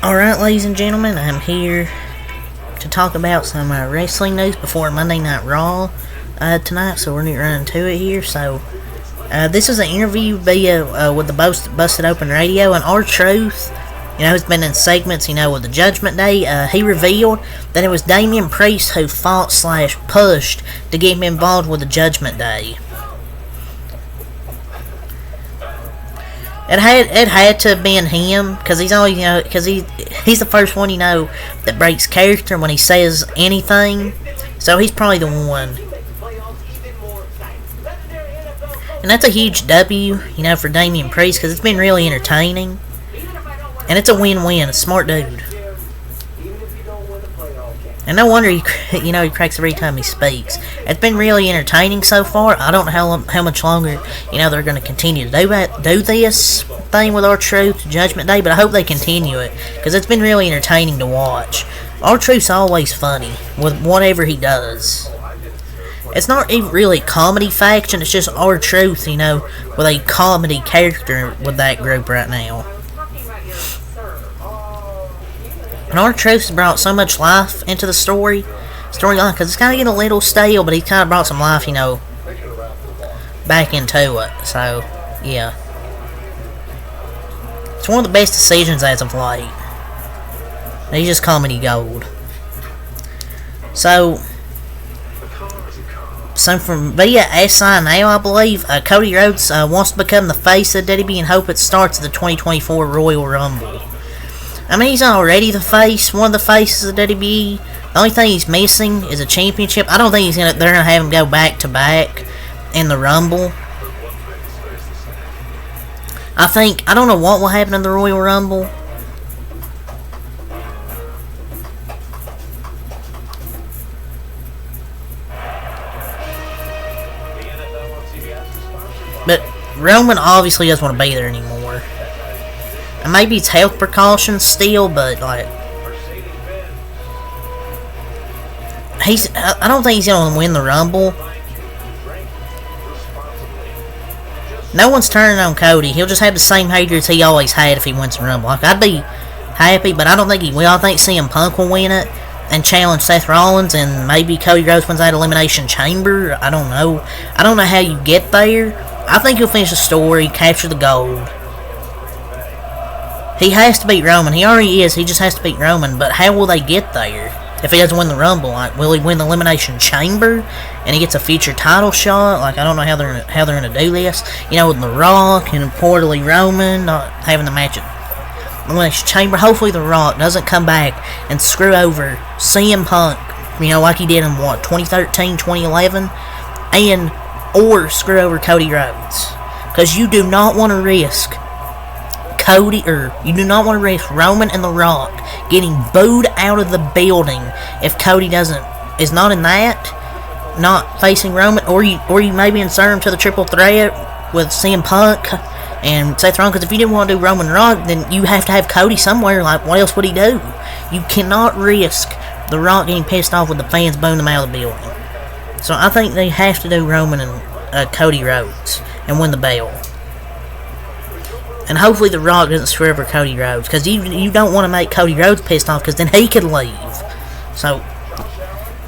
Alright, ladies and gentlemen, I'm here to talk about some wrestling news before Monday Night Raw tonight, so we're going to run into it here. So, this is an interview with the Busted Open Radio, and R-Truth, has been in segments, with the Judgment Day. He revealed that it was Damian Priest who fought/pushed to get him involved with the Judgment Day. It had to have been him, because he's always, he's the first one, that breaks character when he says anything. So he's probably the one. And that's a huge W, for Damian Priest, because it's been really entertaining. And it's a win-win, a smart dude. And no wonder he cracks every time he speaks. It's been really entertaining so far. I don't know how much longer, they're going to continue to do this thing with R-Truth, Judgment Day, but I hope they continue it, because it's been really entertaining to watch. R-Truth's always funny with whatever he does. It's not even really comedy faction, it's just R-Truth, with a comedy character with that group right now. And R-Truth's brought so much life into the storyline, because it's kind of getting a little stale, but he kind of brought some life, back into it. So, yeah. It's one of the best decisions as of late. He's just comedy gold. So from via SI now, I believe, Cody Rhodes wants to become the face of WWE and hope it starts at the 2024 Royal Rumble. I mean, he's already the face, one of the faces of WWE. The only thing he's missing is a championship. I don't think they're gonna have him go back to back in the Rumble. I don't know what will happen in the Royal Rumble. But Roman obviously doesn't want to be there anymore. And maybe it's health precautions still, but I don't think he's gonna win the Rumble. No one's turning on Cody. He'll just have the same haters he always had if he wins the Rumble. I'd be happy, but I don't think he will. I think CM Punk will win it and challenge Seth Rollins, and maybe Cody Rhodes wins that Elimination Chamber. I don't know. I don't know how you get there. I think he'll finish the story, capture the gold. He has to beat Roman. He already is. He just has to beat Roman. But how will they get there if he doesn't win the Rumble? Will he win the Elimination Chamber and he gets a future title shot? I don't know how they're gonna do this. With The Rock and poorly Roman not having the match at Elimination Chamber. Hopefully The Rock doesn't come back and screw over CM Punk. Like he did in 2013, 2011, or screw over Cody Rhodes, because you do not want to risk Roman and The Rock getting booed out of the building if Cody is not in that, not facing Roman, or you maybe insert him to the triple threat with CM Punk and Seth Rollins. Because if you didn't want to do Roman and Rock, then you have to have Cody somewhere. What else would he do? You cannot risk The Rock getting pissed off with the fans booing him out of the building. So I think they have to do Roman and Cody Rhodes and win the belt. And hopefully The Rock doesn't screw over Cody Rhodes, because you don't want to make Cody Rhodes pissed off, because then he could leave. So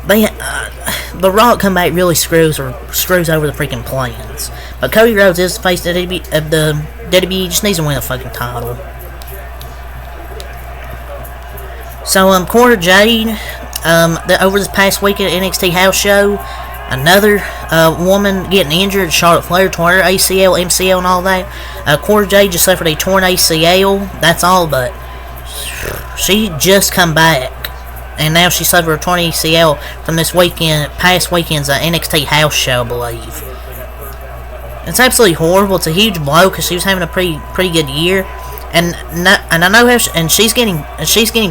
The Rock comeback really screws over the freaking plans. But Cody Rhodes is the face of the WWE. Just needs to win a fucking title. So Cora Jade, over this past week at NXT House Show, another woman getting injured. Charlotte Flair tore her ACL, MCL, and all that. Cora Jade just suffered a torn ACL. That's all, but she just come back, and now she suffered a torn ACL from past weekend's NXT House Show, I believe. It's absolutely horrible. It's a huge blow, because she was having a pretty good year. And I know how she's getting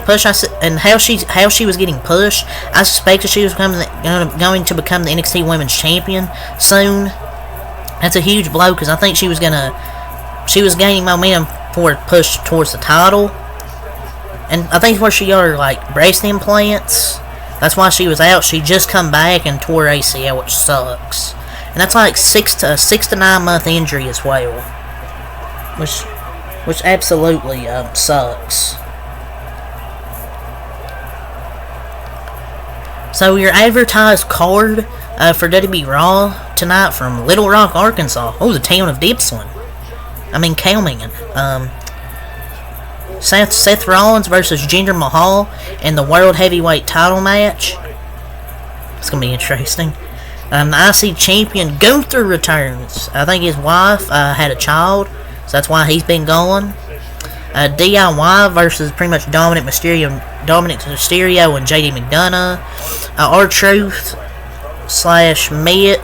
pushed. And how she was getting pushed. I suspect that she was going to become the NXT Women's Champion soon. That's a huge blow, because I think she was gaining momentum for a push towards the title. And I think it's where she got her breast implants. That's why she was out. She just come back and tore her ACL, which sucks. And that's 6 to 9 month injury as well, which absolutely sucks. So your advertised card for WWE Raw tonight from Little Rock, Arkansas. Oh, the town of Dipsland. Cowman. Seth Rollins versus Jinder Mahal in the World Heavyweight title match. It's going to be interesting. The IC Champion Gunther returns. I think his wife had a child, so that's why he's been gone. DIY versus pretty much Dominic Mysterio and JD McDonough.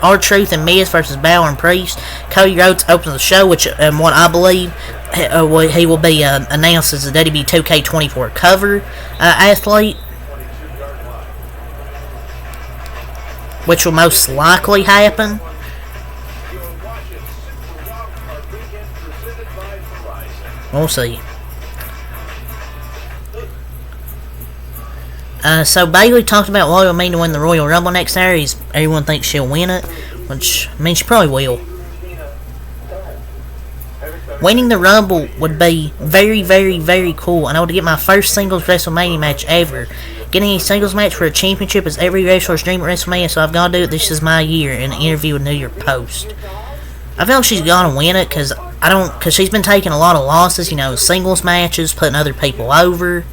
R-Truth and Miz versus Balor and Priest. Cody Rhodes opens the show, which what I believe he will be announced as the WWE 2K24 cover athlete, which will most likely happen. We'll see. So Bayley talked about what it would mean to win the Royal Rumble next year. Everyone thinks she'll win it, which she probably will. Winning the Rumble would be very, very, very cool, and I would get my first singles WrestleMania match ever. Getting a singles match for a championship is every wrestler's dream at WrestleMania, so I've got to do it. This is my year. In an interview with New York Post, I feel like she's gonna win it because she's been taking a lot of losses. Singles matches, putting other people over.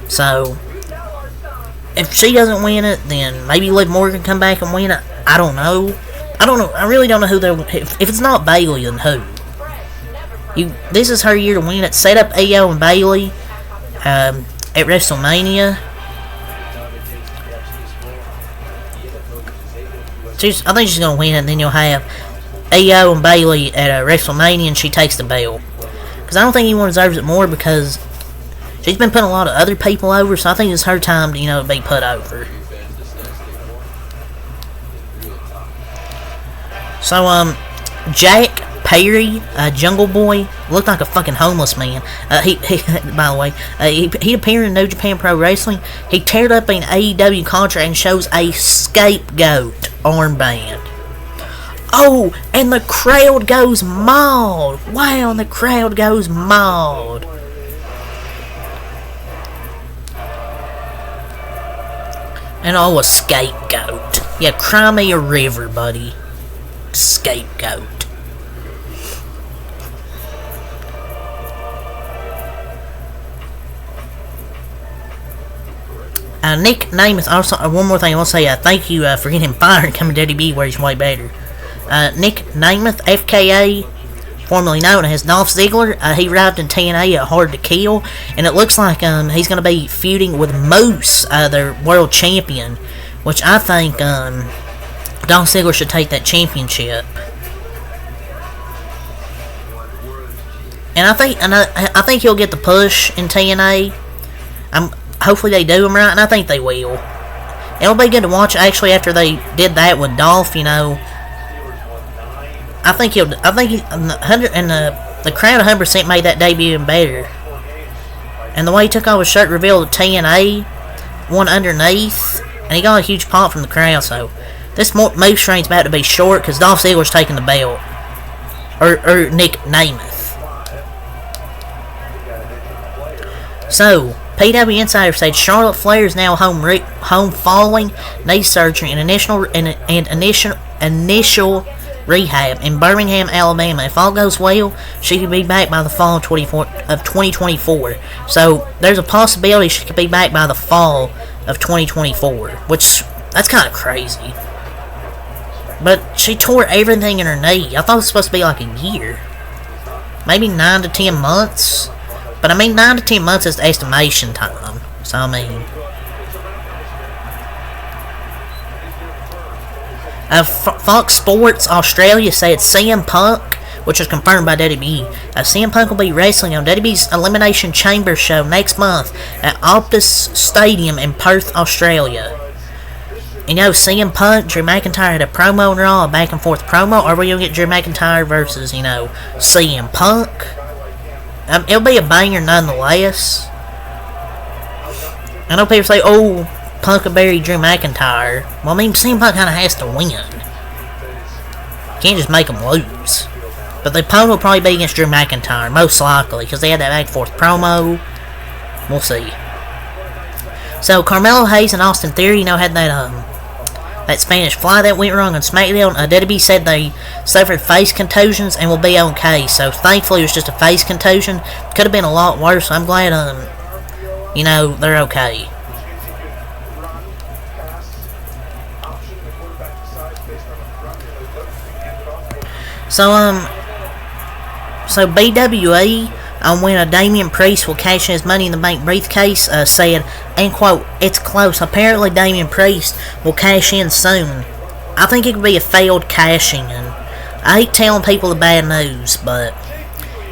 So if she doesn't win it, then maybe Liv Morgan come back and win it. I don't know. I really don't know who they'll. If it's not Bayley, then who? This is her year to win it. Set up Io and Bayley at WrestleMania. I think she's gonna win it, and then you'll have Io and Bayley at WrestleMania, and she takes the belt. Because I don't think anyone deserves it more, because she's been putting a lot of other people over, so I think it's her time to, be put over. So, Jack Perry, Jungle Boy, looked like a fucking homeless man. He by the way, he appeared in New Japan Pro Wrestling. He teared up an AEW contract and shows a Scapegoat armband. Oh, and the crowd goes mild. Wow, and the crowd goes mild. And a scapegoat. Yeah, cry me a river, buddy. Scapegoat. Nick Namath, also, one more thing I want to say, thank you for getting him fired and coming to WWE where he's way better. Nick Namath, FKA, formerly known as Dolph Ziggler, he arrived in TNA at Hard to Kill, and it looks like he's going to be feuding with Moose, their world champion, which I think Dolph Ziggler should take that championship. And I think he'll get the push in TNA. Hopefully they do him right, and I think they will. It'll be good to watch actually after they did that with Dolph. I think the crowd 100% made that debut even better. And the way he took off his shirt revealed the TNA one underneath, and he got a huge pop from the crowd. So this Moose train's about to be short because Dolph Ziggler's taking the belt, or Nick Namath. So PW Insider said Charlotte Flair is now home following knee surgery and initial rehab in Birmingham, Alabama. If all goes well, she could be back by the fall of 2024. So there's a possibility she could be back by the fall of 2024, which that's kind of crazy. But she tore everything in her knee. I thought it was supposed to be like a year, maybe 9 to 10 months. But 9 to 10 months is the estimation time. So Fox Sports Australia said CM Punk, which is confirmed by WWE, CM Punk will be wrestling on WWE's Elimination Chamber show next month at Optus Stadium in Perth, Australia. CM Punk, Drew McIntyre had a promo on Raw, a back and forth promo. Are we going to get Drew McIntyre versus, CM Punk? It'll be a banger nonetheless. I know people say, oh, Punk will bury Drew McIntyre. Well, CM Punk kind of has to win. Can't just make him lose. But the opponent will probably be against Drew McIntyre, most likely, because they had that back and forth promo. We'll see. So Carmelo Hayes and Austin Theory, had that Spanish fly that went wrong on SmackDown. WWE said they suffered face contusions and will be okay. So thankfully it was just a face contusion. Could have been a lot worse. I'm glad they're okay. So BWE, when Damian Priest will cash in his Money in the Bank briefcase, said, and quote, "It's close. Apparently Damian Priest will cash in soon." I think it could be a failed cashing in. I hate telling people the bad news, but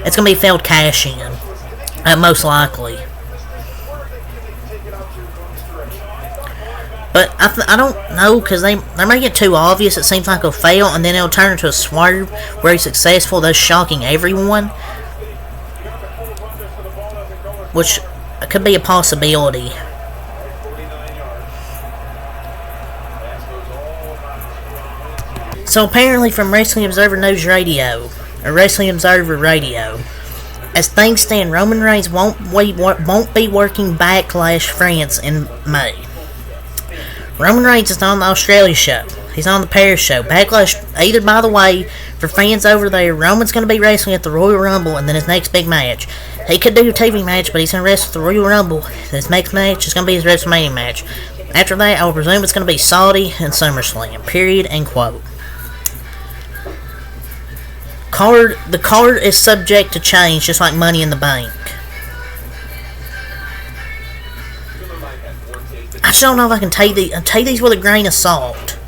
it's going to be a failed cashing in, most likely. But I don't know, because they make it too obvious. It seems like it'll fail, and then it'll turn into a swerve where he's successful, thus shocking everyone. Which could be a possibility. So apparently from Wrestling Observer News Radio, or Wrestling Observer Radio, as things stand, Roman Reigns won't be working Backlash France in May. Roman Reigns is on the Australia show. He's on the Paris show. Backlash, either, by the way, for fans over there, Roman's going to be wrestling at the Royal Rumble and then his next big match. He could do a TV match, but he's going to wrestle at the Royal Rumble. His next match is going to be his WrestleMania match. After that, I will presume it's going to be Saudi and SummerSlam. Period and quote. The card is subject to change, just like Money in the Bank. I just don't know if I can take these with a grain of salt.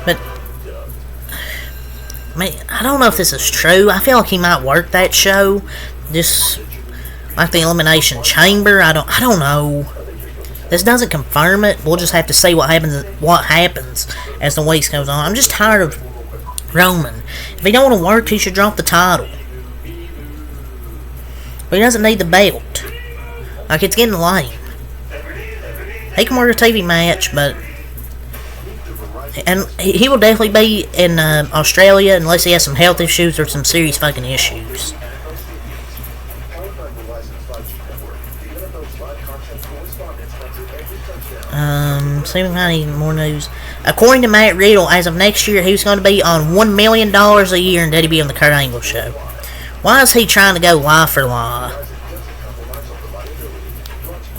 But I don't know if this is true. I feel like he might work that show, just like the Elimination Chamber. I don't know. This doesn't confirm it. We'll just have to see what happens as the weeks goes on. I'm just tired of Roman. If he don't want to work, he should drop the title. But he doesn't need the belt. Like, it's getting lame. He can work a TV match, but... And he will definitely be in Australia unless he has some health issues or some serious fucking issues. See if we got any more news. According to Matt Riddle, as of next year, he's going to be on $1 million a year in WWE on the Kurt Angle show. Why is he trying to go lie for lie?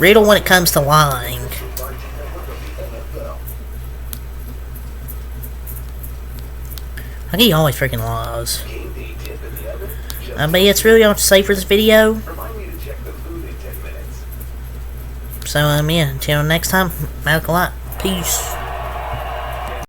Riddle, when it comes to lying. Like, he always freaking lies. But yeah, it's really all to say for this video. So, yeah, until next time, Malcolm Light. Peace.